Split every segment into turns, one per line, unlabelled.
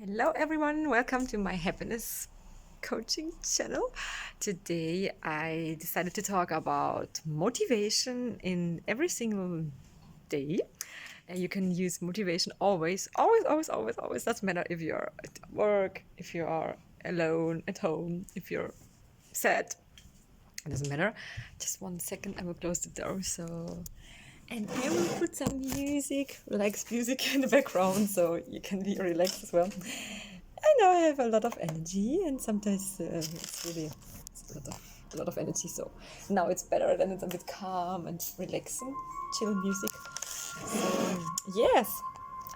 Hello everyone, welcome to my happiness coaching channel. Today I decided to talk about motivation in every single day. And you can use motivation always. Doesn't matter if you're at work, if you are alone at home, if you're sad. It doesn't matter. Just 1 second, I will close the door. And I will put some music, relaxed music in the background, so you can be relaxed as well. I know I have a lot of energy, and sometimes it's a lot of energy. So now it's better, then it's a bit calm and relaxing, chill music. Yes,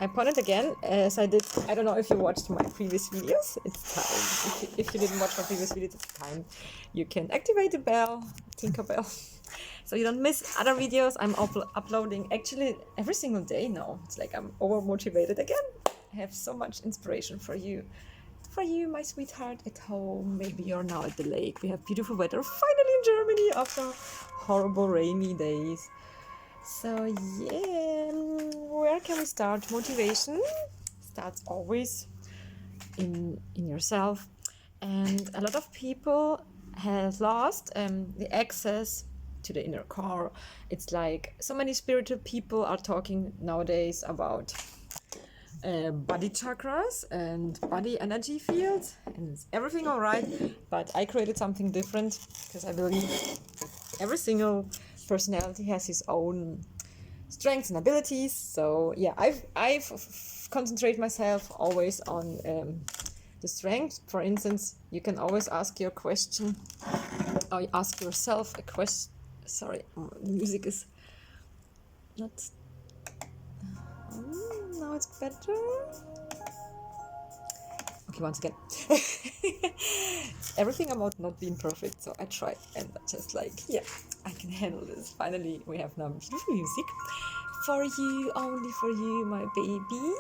I put it again as I did. I don't know if you watched my previous videos. It's time. If you didn't watch my previous videos, it's time. You can activate the bell, Tinker Bell, so you don't miss other videos. I'm uploading actually every single day now. It's like I'm over motivated again. I have so much inspiration for you. For you, my sweetheart, at home. Maybe you're now at the lake. We have beautiful weather finally in Germany after horrible rainy days. So yeah, where can we start? Motivation starts always in yourself, and a lot of people have lost the access to the inner core. It's like so many spiritual people are talking nowadays about body chakras and body energy fields, and it's everything all right, but I created something different because I believe every single personality has his own strengths and abilities. So yeah, I've concentrate myself always on the strength. For instance, you can always ask your question, or ask yourself a question. Sorry, the music is not. Now it's better. Okay, once again. Everything about not being perfect, so I tried, and just like, yeah, I can handle this. Finally, we have now beautiful music for you, only for you, my baby.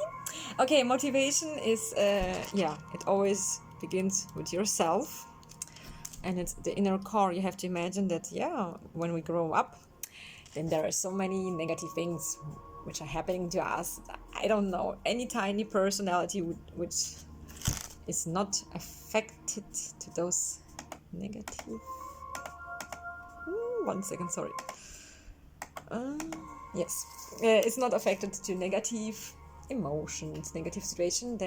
Okay, motivation is, it always begins with yourself, and it's the inner core. You have to imagine that, when we grow up, then there are so many negative things which are happening to us. I don't know, any tiny personality which is not affected to those negative. 1 second, sorry. Yes, it's not affected to negative emotions, negative situation.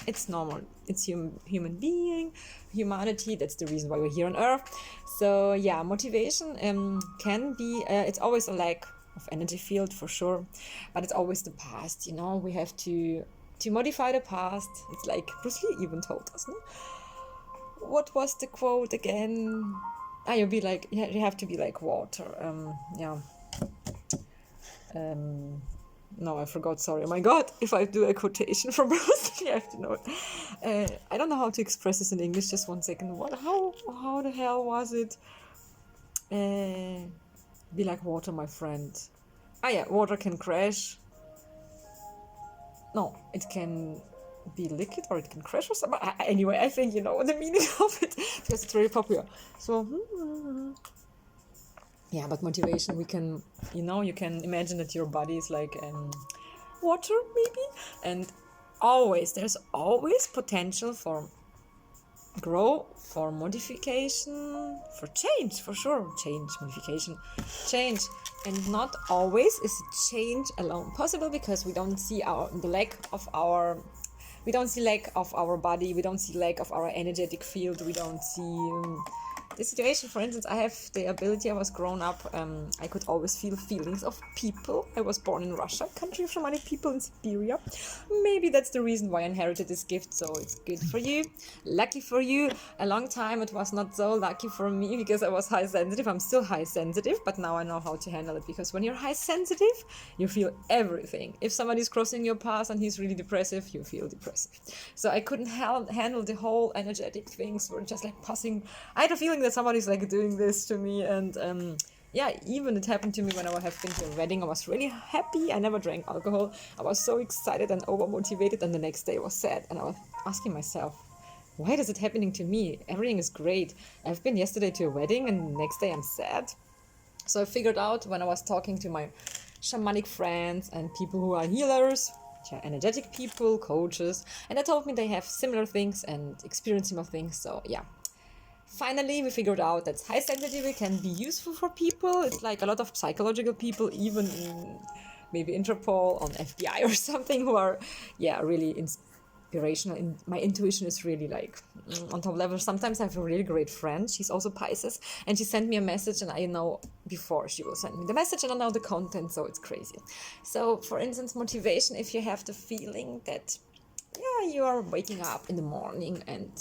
It's normal. It's human being, humanity. That's the reason why we're here on Earth. So yeah, motivation can be. It's always a lack of energy field for sure, but it's always the past. We have to modify the past. It's like Bruce Lee even told us. No? What was the quote again? You have to be like water. No, I forgot. Sorry. Oh my God! If I do a quotation from Bruce Lee, I have to know it. I don't know how to express this in English. Just 1 second. What? How the hell was it? Be like water, my friend. Water can crash. No, it can be liquid or it can crash or something. Anyway, I think you know the meaning of it because it's very popular. So yeah, but motivation, you can imagine that your body is like water maybe, and there's always potential for grow, for modification, for change, for sure. Change, and not always is change alone possible, because we don't see lack of our body, we don't see lack of our energetic field, we don't see the situation. For instance, I have the ability. I was grown up, I could always feel feelings of people. I was born in Russia, country of shamanic people, in Siberia. Maybe that's the reason why I inherited this gift. So it's good for you, lucky for you. A long time it was not so lucky for me, because I was high sensitive. I'm still high sensitive, but now I know how to handle it, because when you're high sensitive, you feel everything. If somebody's crossing your path and he's really depressive, you feel depressive. So I couldn't handle the whole energetic things were just like passing. I had a feeling that somebody's like doing this to me, and even it happened to me when I have been to a wedding. I was really happy. I never drank alcohol. I was so excited and over motivated, and the next day I was sad, and I was asking myself, why is it happening to me? Everything is great. I've been yesterday to a wedding, and the next day I'm sad. So I figured out, when I was talking to my shamanic friends and people who are healers, energetic people, coaches, and they told me they have similar things and experience similar things. So yeah, finally we figured out that high sensitivity can be useful for people. It's like a lot of psychological people, even in maybe Interpol, on FBI or something, who are really inspirational. My intuition is really like on top level. Sometimes I have a really great friend, she's also Pisces, and she sent me a message, and I know before she will send me the message, and I know the content, so it's crazy. So for instance, motivation, if you have the feeling that you are waking up in the morning and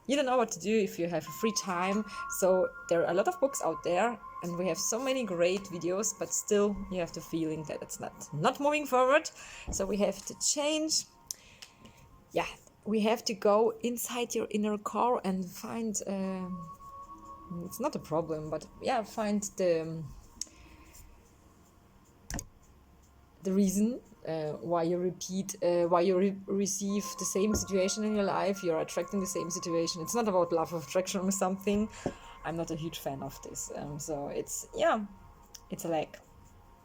you don't know what to do, if you have free time. So there are a lot of books out there, and we have so many great videos, but still you have the feeling that it's not moving forward. So we have to change. We have to go inside your inner core and find, it's not a problem, but find the reason why you receive the same situation in your life, you're attracting the same situation. It's not about love of attraction or something. I'm not a huge fan of this. So it's a lack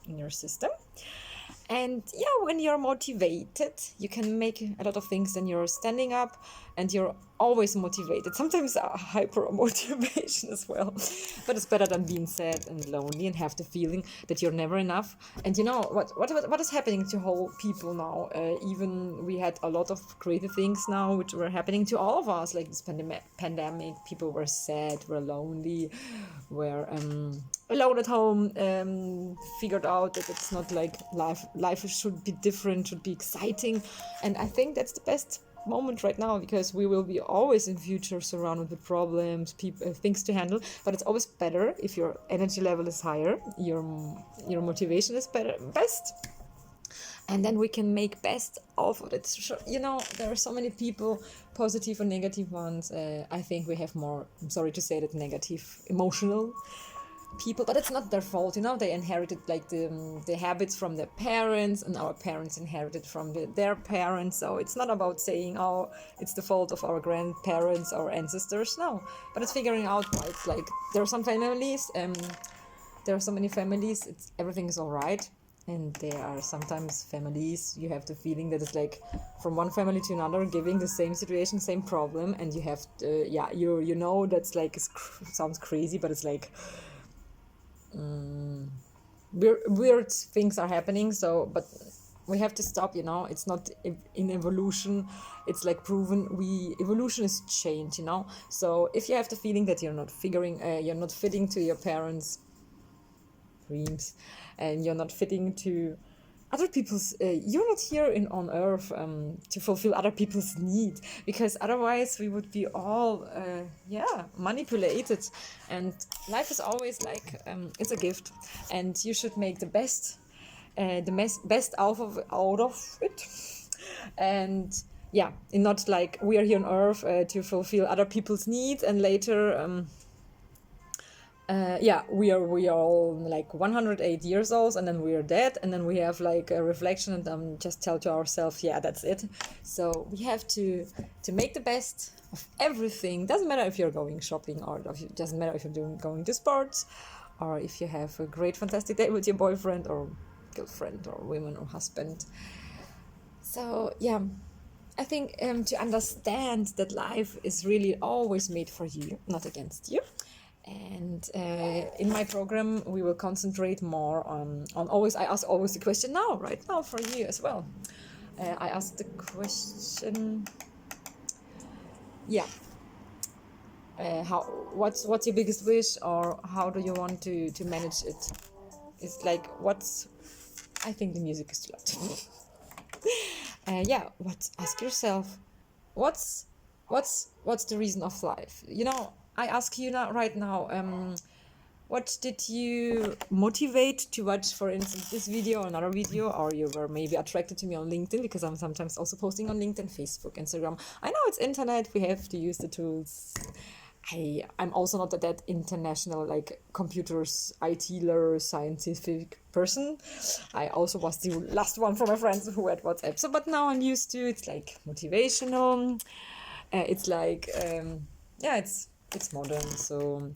in your system. And when you're motivated, you can make a lot of things. Then you're standing up and you're always motivated. Sometimes hyper motivation as well. But it's better than being sad and lonely and have the feeling that you're never enough. And you know what is happening to whole people now? Even we had a lot of creative things now which were happening to all of us, like this pandemic. People were sad, were lonely, were alone at home, figured out that it's not like life should be different, should be exciting. And I think that's the best moment right now, because we will be always in future surrounded with problems, things to handle. But it's always better if your energy level is higher, your motivation is best, and then we can make best of it. There are so many people, positive and negative ones. I think we have more, I'm sorry to say that, negative emotional people, but it's not their fault. They inherited like the habits from their parents, and our parents inherited from their parents. So it's not about saying, oh, it's the fault of our grandparents or ancestors. No, but it's figuring out why it's like there are some families, there are so many families, everything is all right. And there are sometimes families, you have the feeling that it's like from one family to another, giving the same situation, same problem, and you have to, that's like, sounds crazy, but it's like weird things are happening. So but we have to stop. It's not in evolution, it's like proven, evolution is change. So if you have the feeling that you're not fitting to your parents' dreams, and you're not fitting to other people's, you're not here on earth to fulfill other people's need, because otherwise we would be all manipulated. And life is always like, it's a gift, and you should make the best out of it. And not like we are here on earth to fulfill other people's needs, and later we are all like 108 years old, and then we are dead, and then we have like a reflection, and just tell to ourselves, that's it. So we have to make the best of everything. Doesn't matter if you're going shopping, or doesn't matter if you're going to sports, or if you have a great fantastic day with your boyfriend or girlfriend or woman or husband. So I think to understand that life is really always made for you, not against you. And in my program, we will concentrate more on always. I ask always the question right now for you as well. I asked the question, what's your biggest wish, or how do you want to manage it? It's like, I think the music is too loud. Ask yourself, what's the reason of life? I ask you right now, what did you motivate to watch, for instance, this video or another video, or you were maybe attracted to me on LinkedIn, because I'm sometimes also posting on LinkedIn, Facebook, Instagram. I know it's internet, we have to use the tools. I'm also not that international, like computers, IT-ler, scientific person. I also was the last one from my friends who had WhatsApp. So, but now I'm used to, it's like motivational. It's like, it's modern. So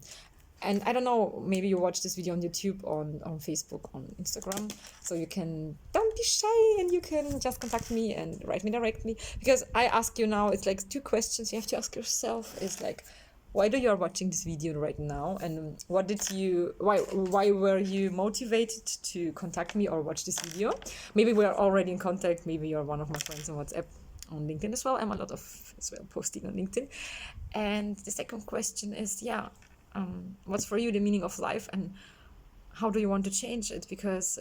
and I don't know, maybe you watch this video on YouTube, on Facebook, on Instagram, so you can, don't be shy, and you can just contact me and write me directly, because I ask you now, it's like 2 questions you have to ask yourself, is like, why do you are watching this video right now, and why were you motivated to contact me or watch this video? Maybe we are already in contact, maybe you're one of my friends on WhatsApp, on LinkedIn as well. I'm a lot of as well posting on LinkedIn. And the second question is, what's for you the meaning of life, and how do you want to change it? Because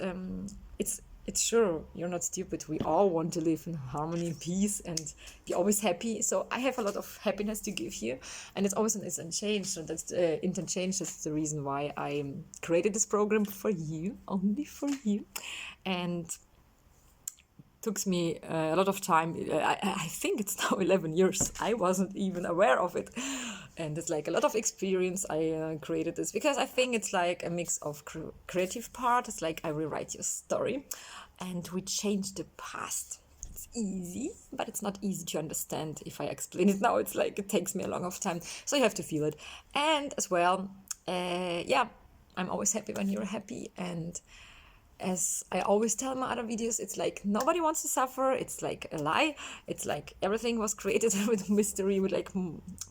it's sure, you're not stupid. We all want to live in harmony and peace and be always happy. So I have a lot of happiness to give you, and it's always an instant change. So that's the instant change. That's the reason why I created this program for you, only for you. And took me a lot of time. I think it's now 11 years. I wasn't even aware of it. And it's like a lot of experience. I created this because I think it's like a mix of creative part. It's like I rewrite your story and we change the past. It's easy, but it's not easy to understand. If I explain it now, it's like it takes me a long of time. So you have to feel it. And as well, I'm always happy when you're happy. And as I always tell in my other videos, it's like nobody wants to suffer. It's like a lie. It's like everything was created with mystery, with like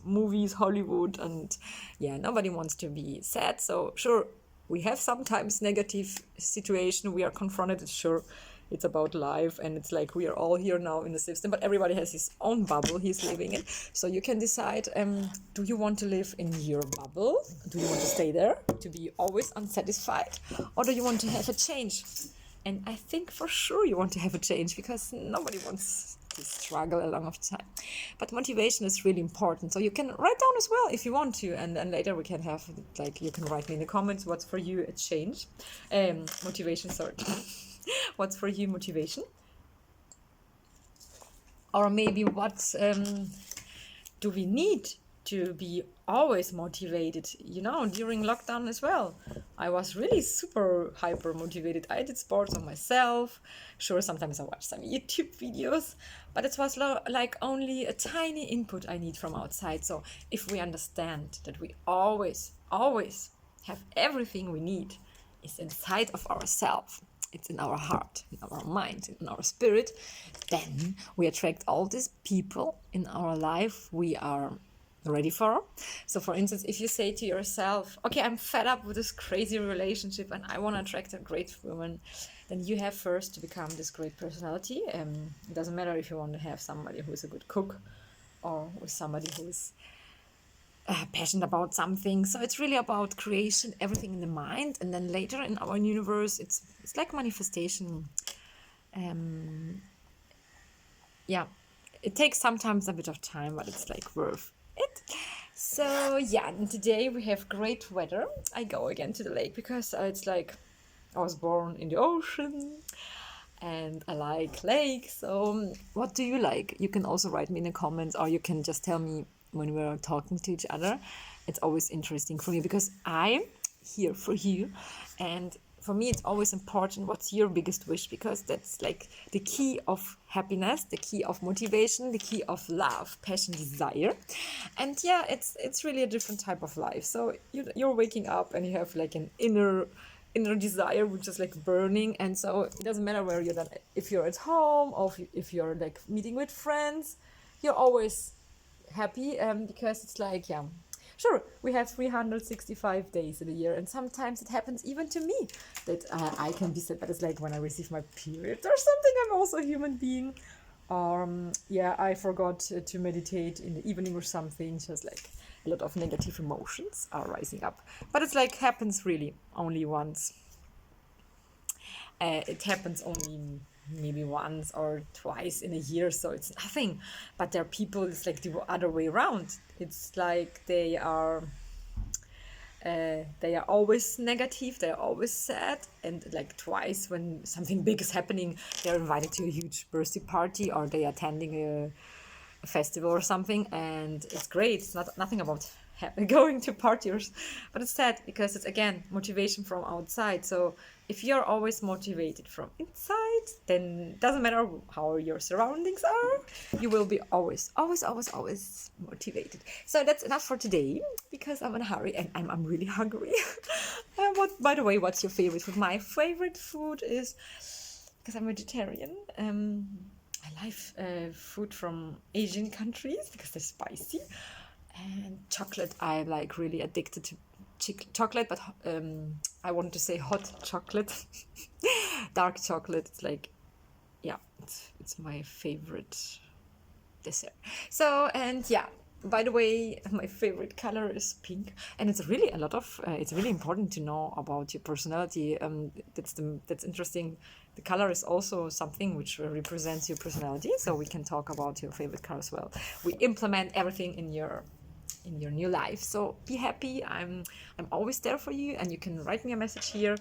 movies, Hollywood, and nobody wants to be sad. So sure, we have sometimes negative situation. We are confronted. Sure, it's about life, and it's like we are all here now in the system, but everybody has his own bubble he's living in. So you can decide, do you want to live in your bubble? Do you want to stay there, to be always unsatisfied? Or do you want to have a change? And I think for sure you want to have a change, because nobody wants to struggle a long of time. But motivation is really important. So you can write down as well if you want to, and then later we can have, like, you can write me in the comments what's for you a change. Motivation, sorry. What's for you motivation? Or maybe what do we need to be always motivated? During lockdown as well, I was really super hyper motivated. I did sports on myself. Sure, sometimes I watched some YouTube videos, but it was like only a tiny input I need from outside. So if we understand that we always have everything we need is inside of ourselves, it's in our heart, in our mind, in our spirit, then we attract all these people in our life we are ready for. So for instance, if you say to yourself, okay, I'm fed up with this crazy relationship and I want to attract a great woman, then you have first to become this great personality. It doesn't matter if you want to have somebody who is a good cook or with somebody who is passionate about something. So it's really about creation, everything in the mind, and then later in our universe it's like manifestation. It takes sometimes a bit of time, but it's like worth it. So and today we have great weather. I go again to the lake because it's like I was born in the ocean and I like lakes. So what do you like? You can also write me in the comments, or you can just tell me when we're talking to each other. It's always interesting for me because I'm here for you, and for me it's always important what's your biggest wish, because that's like the key of happiness, the key of motivation, the key of love, passion, desire. And it's really a different type of life. So you're waking up and you have like an inner desire which is like burning, and so it doesn't matter where you're done, if you're at home or if you're like meeting with friends, you're always happy, because it's like sure, we have 365 days in a year, and sometimes it happens even to me that I can be sad, but it's like when I receive my period or something, I'm also a human being. I forgot to meditate in the evening or something, just like a lot of negative emotions are rising up, but it's like happens really only once. It happens only maybe once or twice in a year, so it's nothing. But there are people, it's like the other way around. It's like they are always negative, they're always sad, and like twice when something big is happening, they're invited to a huge birthday party, or they are attending a festival or something, and it's great. It's nothing about going to parties, but it's sad because it's again motivation from outside. So if you're always motivated from inside, then doesn't matter how your surroundings are, you will be always motivated. So that's enough for today, because I'm in a hurry and I'm really hungry. By the way, what's your favorite food? My favorite food is, because I'm vegetarian, I like food from Asian countries because they're spicy. And chocolate, I'm like really addicted to chocolate, but I wanted to say hot chocolate. Dark chocolate, it's like, yeah, it's my favorite dessert. So, and yeah, by the way, my favorite color is pink, and it's really a lot of it's really important to know about your personality. That's interesting. The color is also something which represents your personality, so we can talk about your favorite color as well. We implement everything in your new life, so be happy. I'm always there for you, and you can write me a message here.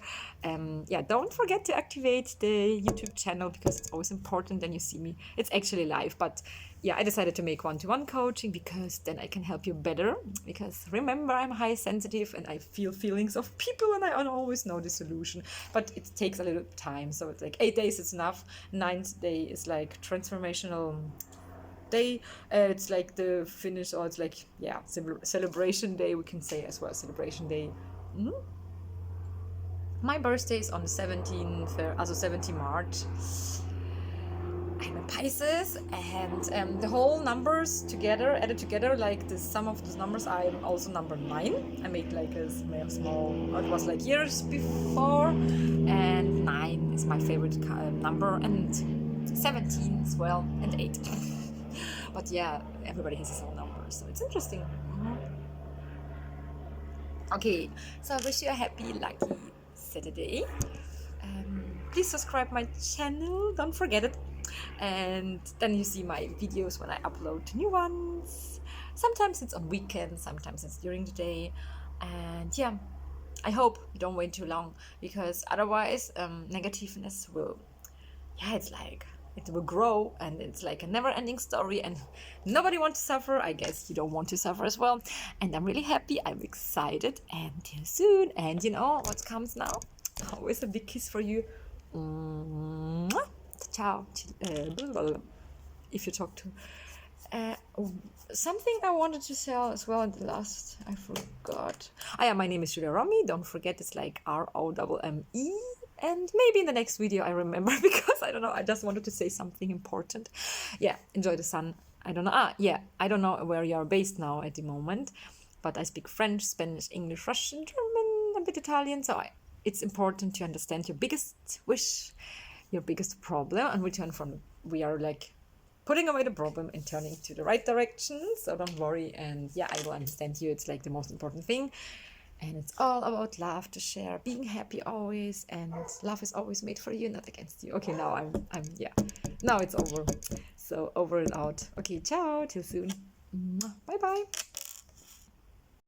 Yeah, don't forget to activate the YouTube channel, because it's always important. Then you see me, it's actually live, but yeah, I decided to make one-to-one coaching because then I can help you better, because remember, I'm high sensitive and I feel feelings of people, and I don't always know the solution, but it takes a little time. So it's like 8 days is enough. 9th day is like transformational day. It's like the finish, or it's like, yeah, celebration day, we can say as well, celebration day. My birthday is on the 17th, also 17 March. I'm a Pisces, and the whole numbers together, added together, like the sum of those numbers, I'm also number 9. I made like a small, it was like years before, and 9 is my favorite number, and 17 as well, and 8. But yeah, everybody has his own number, so it's interesting. Okay, so I wish you a happy, lucky Saturday. Please subscribe my channel, don't forget it. And then you see my videos when I upload new ones. Sometimes it's on weekends, sometimes it's during the day. And yeah, I hope you don't wait too long, because otherwise negativeness will, yeah, it's like, it will grow, and it's like a never-ending story, and nobody wants to suffer. I guess you don't want to suffer as well. And I'm really happy, I'm excited, and till soon. And you know what comes now? Always a big kiss for you. Mwah. Ciao. If you talk to something I wanted to say as well in the last, I forgot. Yeah, my name is Julia Romy. Don't forget, it's like ROMME. And maybe in the next video I remember, because I don't know, I just wanted to say something important. Yeah, enjoy the sun. I don't know. Yeah, I don't know where you are based now at the moment, but I speak French, Spanish, English, Russian, German, a bit Italian. So it's important to understand your biggest wish, your biggest problem, and return from. We are like putting away the problem and turning to the right direction. So don't worry, and yeah, I will understand you. It's like the most important thing. And it's all about love, to share, being happy always, and love is always made for you, not against you. Okay, now I'm yeah, now it's over. So over and out. Okay, ciao, till soon. Bye bye.